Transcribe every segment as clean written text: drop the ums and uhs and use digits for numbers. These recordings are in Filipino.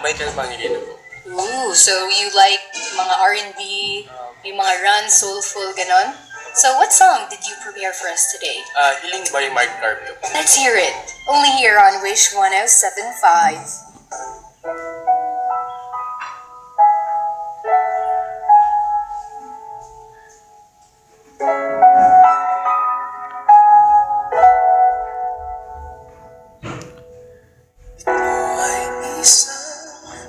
Michael Pangilinan po. Ooh, so you like mga R&B, yung mga run, soulful, ganon? So what song did you prepare for us today? Hiling by Mark Carpio. Let's hear it. Only here on Wish 1075. Ay isang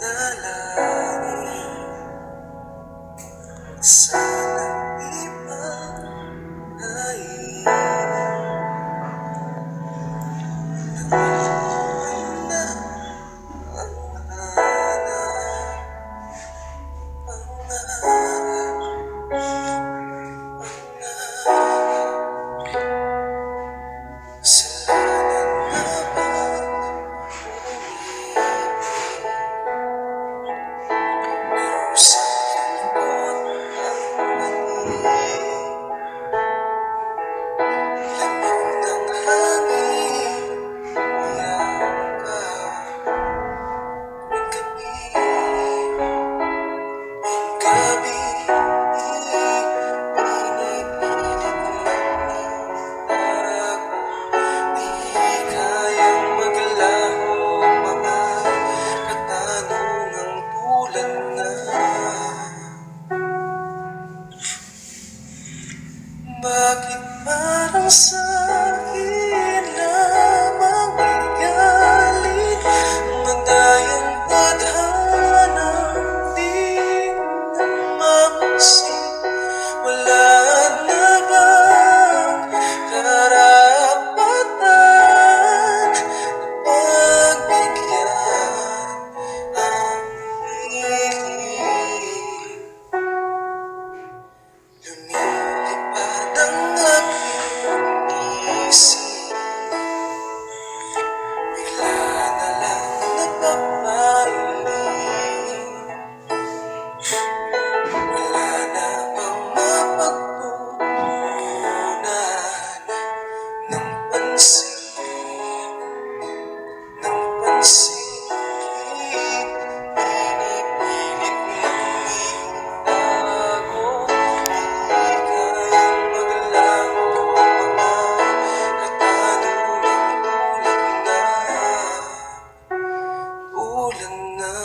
dalangin, sana'y ipanghain na ang hanap, kasalanan na ba'y sa lingkod ang mali, lamig ng hangin, iyak ka tuwing gabi, pinipilit lang itago, di kayang maglaho ang mga katanungang tulad na bakit parang sa'kin lamang may galit, madayang tadhanang di mapansin, wala na bang karapatan na pagbigyan ang hiling? Lumilipad ang aking isip, bigla na lang nagpapailing, wala na bang mapagtuunan ng pansin, ng pansin, pinipilit lang itago, di kayang maglaho ang mga katanungang ulan na.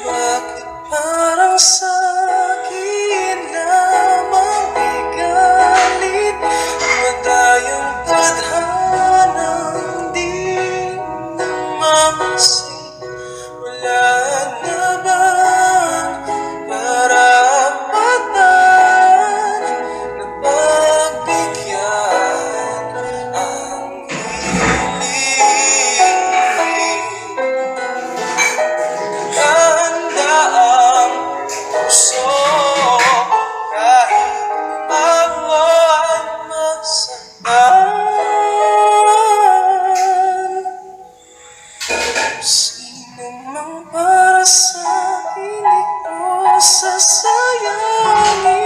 Bakit parang sa'kin lamang may galit, madayang tadhanang di mapansin, wala na bang karapatan na pagbigyan ang hiling? Handa ang puso kahit bawat masaktan. Sino mang para sa'kin ito sasayangin?